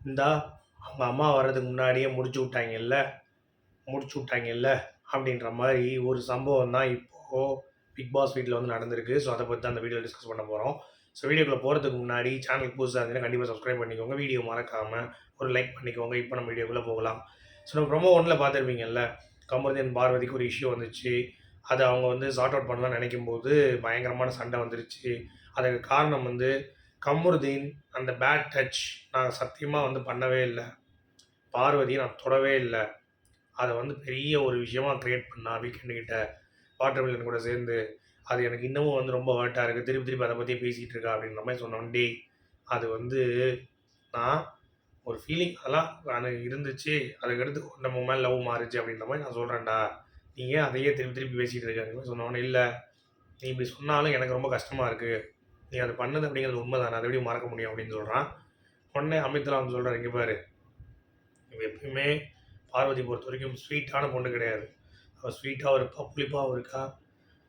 இந்தா அவங்க அம்மா வர்றதுக்கு முன்னாடியே முடிச்சு விட்டாங்கல்ல அப்படின்ற மாதிரி ஒரு சம்பவம் தான் இப்போது பிக் பாஸ் வீட்டில் வந்து நடந்திருக்கு. ஸோ அதை பற்றி தான் அந்த வீடியோ டிஸ்கஸ் பண்ண போகிறோம். ஸோ வீடியோக்குள்ளே போகிறதுக்கு முன்னாடி சேனலுக்கு புதுசாக இருந்தீங்கன்னா கண்டிப்பாக சப்ஸ்கிரைப் பண்ணிக்கோங்க. வீடியோ மறக்காமல் ஒரு லைக் பண்ணிக்கோங்க. இப்போ நம்ம வீடியோக்குள்ளே போகலாம். ஸோ நம்ம ப்ரோமோ 1ல் பார்த்துருப்பீங்கல்ல, கமருதீன் பார்வதிக்கு ஒரு இஷ்யூ வந்துச்சு. அதை அவங்க வந்து சார்ட் அவுட் பண்ணலாம்னு நினைக்கும்போது பயங்கரமான சண்டை வந்துருச்சு. அதுக்கு காரணம் வந்து கமருதீன் அந்த பேட் டச் நான் சத்தியமாக வந்து பண்ணவே இல்லை, பார்வதியை நான் தொடவே இல்லை, அதை வந்து பெரிய ஒரு விஷயமா க்ரியேட் பண்ணா வீக்கெண்டு கிட்ட வாட்டர் மில்லன் கூட சேர்ந்து. அது எனக்கு இன்னமும் வந்து ரொம்ப ஹர்ட்டாக இருக்குது. திருப்பி திருப்பி அதை பற்றியே பேசிகிட்டு இருக்கா அப்படின்ற மாதிரி சொன்னோம். டேய், அது வந்து நான் ஒரு ஃபீலிங் அதெல்லாம் எனக்கு இருந்துச்சு, அதுக்கடுத்து நம்ம மேலே லவ் மாறுச்சு அப்படின்ற மாதிரி நான் சொல்கிறேன்டா. நீ ஏன் அதையே திருப்பி திருப்பி பேசிகிட்டு இருக்க சொன்னோன்னே, இல்லை நீ இப்படி சொன்னாலும் எனக்கு ரொம்ப கஷ்டமாக இருக்குது, நீ அது பண்ணது அப்படிங்கிறது உண்மை தானே, அதை எப்படி மறக்க முடியும் அப்படின்னு சொல்கிறான். உடனே அமித்லாம் வந்து சொல்கிறார், இங்கே பாரு, எப்பயுமே பார்வதி பொறுத்த வரைக்கும் ஸ்வீட்டான பொண்ணு கிடையாது. அவள் ஸ்வீட்டாகவும் இருப்பா, புளிப்பாகவும் இருக்கா,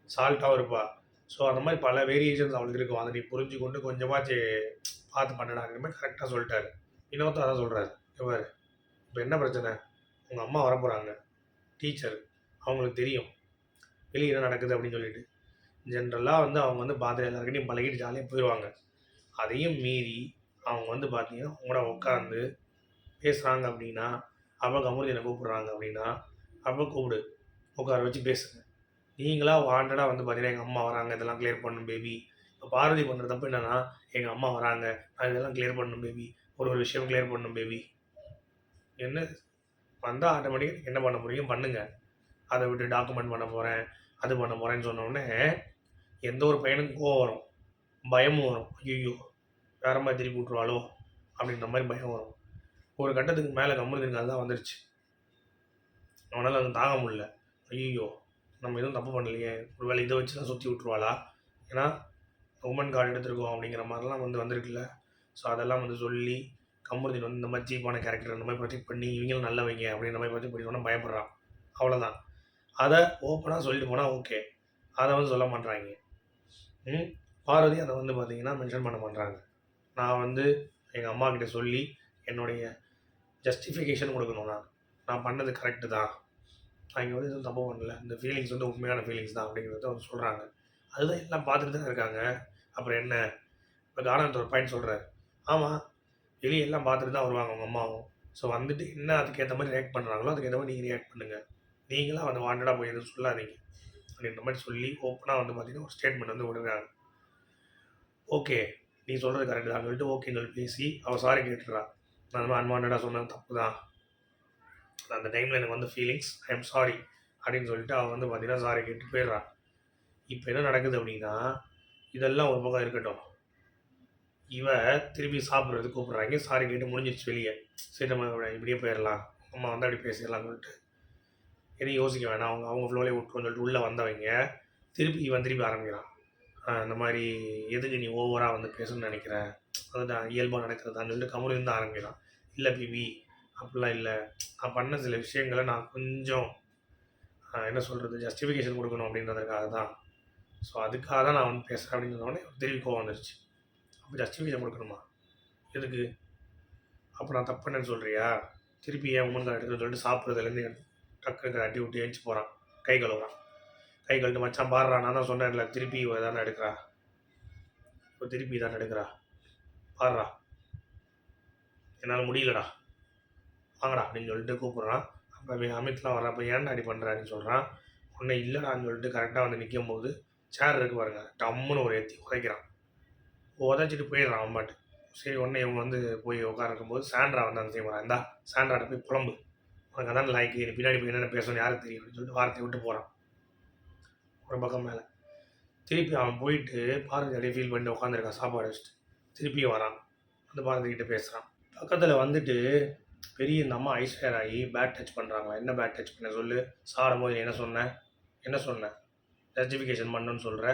சால்ட்டாகவும் இருப்பா. ஸோ அந்த மாதிரி பல வேரியேஷன்ஸ் அவளுக்கு இருக்கும். அதை நீ புரிஞ்சுக்கொண்டு கொஞ்சமாச்சு பார்த்து பண்ணடாங்கிற மாதிரி கரெக்டாக சொல்லிட்டாரு. இன்னொருத்தர் அதான் சொல்கிறாரு, இவர் இப்போ என்ன பிரச்சனை, உங்கள் அம்மா வரப்போகிறாங்க, டீச்சர், அவங்களுக்கு தெரியும் வெளியே என்ன நடக்குது அப்படின்னு சொல்லிட்டு ஜென்ரலாக வந்து அவங்க வந்து பார்த்துட்டு எல்லாருக்கிட்டையும் பழகிட்டு ஜாலியாக போயிடுவாங்க. அதையும் மீறி அவங்க வந்து பார்த்தீங்கன்னா உங்களோட உட்காந்து பேசுகிறாங்க அப்படின்னா, அப்போ கமருதீனை கூப்பிட்றாங்க அப்படின்னா, அப்போ கூப்பிடு, உட்கார வச்சு பேசுங்க. நீங்களாக வாண்டடாக வந்து பார்த்தீங்கன்னா எங்கள் அம்மா வராங்க, இதெல்லாம் கிளியர் பண்ணணும் பேபி. இப்போ பார்வதி பண்ணுற தப்பு என்னென்னா, எங்கள் அம்மா வராங்க, நான் இதெல்லாம் கிளியர் பண்ணணும் பேபி, ஒரு விஷயம் கிளியர் பண்ணணும் பேபி. என்ன வந்தால் ஆட்டோமேட்டிக்காக என்ன பண்ண முடியும் பண்ணுங்கள். அதை விட்டு டாக்குமெண்ட் பண்ண போகிறேன், அது பண்ண போகிறேன்னு சொன்னோடனே எந்த ஒரு பையனுக்கும் கோவம் வரும், பயமும் வரும். ஐயோ வேறு மாதிரி திருப்பி விட்ருவாளோ அப்படின்ற மாதிரி பயம் வரும். ஒரு கட்டத்துக்கு மேலே கமருதீனுக்கு அதுதான் வந்துருச்சு. அவனால் அதை தாங்க முடியல. ஐயோ நம்ம எதுவும் தப்பு பண்ணலையே, ஒரு வேளை இதை வச்சு தான் சுற்றி விட்ருவாளா, ஏன்னா உமன் கார்டு எடுத்துருக்கோம் அப்படிங்கிற மாதிரிலாம் வந்து வந்திருக்குல்ல. ஸோ அதெல்லாம் வந்து சொல்லி கமருதீன் வந்து இந்த மாதிரி சீப்பான கேரக்டர் இந்த மாதிரி ப்ரொஜெக்ட் பண்ணி இவங்களும் நல்லவங்க அப்படின்ற மாதிரி ப்ரொஜெக்ட் பண்ணி சொன்னால் பயப்படுறான். அவ்வளோதான். அதை ஓப்பனாக சொல்லிட்டு போனால் ஓகே, அதை வந்து சொல்ல மாட்றாங்க. பார்வதி அதை வந்து பார்த்திங்கன்னா மென்ஷன் பண்ண மாட்றாங்க. நான் வந்து எங்கள் அம்மாக்கிட்ட சொல்லி என்னுடைய ஜஸ்டிஃபிகேஷன் கொடுக்கணும். நான் பண்ணது கரெக்டு தான், நான் இங்கே வந்து எதுவும் தப்பு பண்ணல, இந்த ஃபீலிங்ஸ் வந்து உண்மையான ஃபீலிங்ஸ் தான் அப்படிங்கிறத வந்து சொல்கிறாங்க. அதுதான் எல்லாம் பார்த்துட்டு தான் இருக்காங்க. அப்புறம் என்ன, இப்போ காரணத்தை ஒரு பாயிண்ட் சொல்கிறார். ஆமாம், வெளியே எல்லாம் பார்த்துட்டு தான் வருவாங்க உங்கள் அம்மாவும். ஸோ வந்துட்டு என்ன அதுக்கேற்ற மாதிரி ரியாக்ட் பண்ணுறாங்களோ அதுக்கேற்ற மாதிரி நீங்கள் ரியாக்ட் பண்ணுங்கள், நீங்களாம் வந்து வாண்டடாக போய் எதுவும் சொல்லாதீங்க அப்படின்ற மாதிரி சொல்லி ஓப்பனாக வந்து பார்த்திங்கன்னா ஒரு ஸ்டேட்மெண்ட் வந்து விடுறாங்க. ஓகே, நீ சொல்கிறது கரெக்டு தான் சொல்லிட்டு ஓகேன்னு சொல்லி பேசி அவள் சாரி கேட்டுறா. நான் அந்த மாதிரி அன்வான்டாக சொன்னது தப்பு தான், அந்த டைமில் எனக்கு வந்து ஃபீலிங்ஸ், ஐ எம் சாரி அப்படின்னு சொல்லிட்டு அவள் வந்து பார்த்திங்கன்னா சாரி கேட்டு போயிடுறான். இப்போ என்ன நடக்குது அப்படின்னா, இதெல்லாம் ஒரு பக்கம் இருக்கட்டும், இவ திருப்பி சாப்பிட்றது கூப்பிட்றாங்க, சாரி கேட்டு முடிஞ்சிருச்சு வெளியே. சரி நம்ம இப்படியே போயிடலாம், அம்மா வந்து அப்படி பேசிடலாம்னு சொல்லிட்டு எதையும் யோசிக்க வேணாம், அவங்க ஃப்ளோலே விட்டுருன்னு சொல்லிட்டு உள்ளே வந்தவங்க திருப்பி இவன் திருப்பி ஆரம்பிக்கிறான். இந்த மாதிரி எதுக்கு நீ ஓவராக வந்து பேசணும்னு நினைக்கிறேன், அதுதான் இயல்பாக நடக்கிறதான்னு சொல்லிட்டு கமருதீன் தான் ஆரம்பிக்கிறான். இல்லை பிபி அப்படிலாம் இல்லை, நான் பண்ண சில விஷயங்களை நான் கொஞ்சம் என்ன சொல்கிறது ஜஸ்டிஃபிகேஷன் கொடுக்கணும் அப்படின்றதுக்காக தான், ஸோ அதுக்காக தான் நான் வந்து பேசுகிறேன் அப்படின்னு சொன்னோடனே திருப்பி கோவம் வந்துருச்சு. அப்போ ஜஸ்டிஃபிகேஷன் கொடுக்கணுமா, எதுக்கு, அப்போ நான் தப்பு பண்ணேன்னு சொல்கிறியா, திருப்பி ஏன் உமன் கார்டு எடுத்துன்னு சொல்லிட்டு சாப்பிட்றதுலேருந்து டக்குன்னு அட்டி விட்டு எழுச்சி போகிறான், கை கழுவுறான். கை கழுட்டு மச்சான் பாடுறான், நான் தான் சொன்னேன்ல திருப்பி தானே எடுக்கிறா, இப்போ திருப்பி தானே எடுக்கிறா, பாடுறா, என்னால் முடியலடா வாங்கடா அப்படின்னு சொல்லிட்டு கூப்பிட்றான். அப்போ அமித்லாம் வர்றான். அப்போ ஏன்டா அடி பண்ணுறான்னு சொல்கிறான். உடனே இல்லைடான்னு சொல்லிட்டு கரெக்டாக வந்து நிற்கும் போது சேர் இருக்கு பாருங்க, டம்முன்னு ஒரு ஏற்றி உதைக்கிறான். உதைச்சிட்டு போயிடுறான் அவன் பாட்டு. சரி, உடனே இவங்க வந்து போய் உட்காருக்கும்போது சாண்ட்ரா வந்து அந்த செய்வான், இந்தா சாண்ட்ராட்ட போய் புலம்பு, உனக்கு அதான் லைக்கு, பின்னாடி போய் என்னென்ன பேசணும் யாருக்கு தெரியும் அப்படின்னு சொல்லிட்டு வார்த்தையை விட்டு போகிறான் ஒரு பக்கம் மேலே. திருப்பி அவன் போயிட்டு பார்வதி அப்படியே ஃபீல் பண்ணிட்டு உட்காந்துருக்கான் சாப்பாடு வச்சுட்டு. திருப்பி வரான், அந்த பார்வதிக்கிட்ட பேசுகிறான். பக்கத்தில் வந்துட்டு பெரிய இந்த அம்மா ஐஸ்வேர் ஆகி பேட் டச் பண்ணுறாங்களா. என்ன பேட் டச் பண்ண சொல்லு, சாடும் போது என்ன சொன்னேன் ஜஸ்டிஃபிகேஷன் பண்ணணுன்னு சொல்கிற,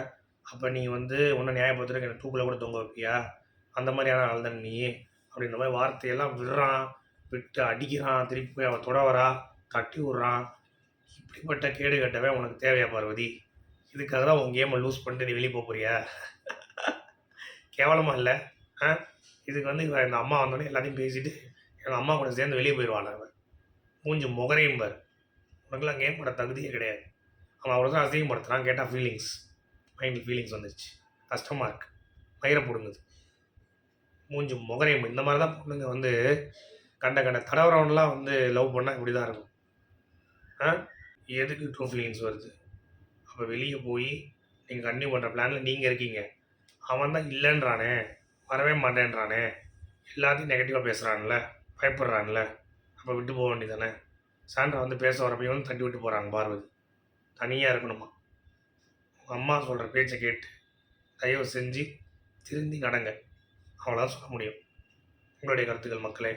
அப்போ நீ வந்து உன்னை நியாயப்படுத்துறதுக்கு எனக்கு தூக்கில் கூட தொங்க வைப்பியா, அந்த மாதிரியான ஆள் தானே நீ அப்படின்ற மாதிரி வார்த்தையெல்லாம் விட்டு அடிக்கிறான். திருப்பி போய் அவள் தொடவரா, தட்டி விட்றான். இப்படிப்பட்ட கேடு கட்டவே உனக்கு தேவையா பார்வதி, இதுக்காக தான் உன் கேமை லூஸ் பண்ணிட்டு நீ வெளியே போறியா, கேவலமாக இல்லை இதுக்கு வந்து இந்த அம்மா வந்தோடனே எல்லாத்தையும் பேசிட்டு எங்கள் அம்மா கூட சேர்ந்து வெளியே போயிடுவாள் அவன். மூஞ்சி முகரையும் பார், உனக்குலாம் கேம் போட தகுதியே கிடையாது. அவன் அவ்வளோ தான் அசிங்கப்படுத்துகிறான். கேட்டால் மைண்டில் ஃபீலிங்ஸ் வந்துருச்சு. கஷ்டமாக இருக்குது, மயிரை பிடுங்குது. மூஞ்சி முகரையும். இந்த மாதிரி தான் பொண்ணுங்க வந்து கண்ட தடவரவன்லாம் வந்து லவ் பண்ணால் இப்படி தான் இருக்கும். எதுக்கு ட்ரூ ஃபீலிங்ஸ் வருது? அப்போ வெளியே போய் நீங்கள் கன்டினியூ பண்ணுற பிளானில் நீங்கள் இருக்கீங்க. அவன் தான் இல்லைன்றானே, வரவே மாட்டேன்றானே, எல்லாத்தையும் நெகட்டிவாக பேசுகிறான்ல, பயப்படுறான்ல, அப்போ விட்டு போக வேண்டியதானே. சாண்ட்ரா வந்து பேச வரப்பையும் வந்து தட்டி விட்டு போகிறாங்க பார்வதி. தனியாக இருக்கணுமா. உங்கள் அம்மா சொல்கிற பேச்சை கேட்டு தயவு செஞ்சு திருந்தி நடங்க. அவ்வளோதான் சொல்ல முடியும். உங்களுடைய கருத்துக்கள் மக்களே.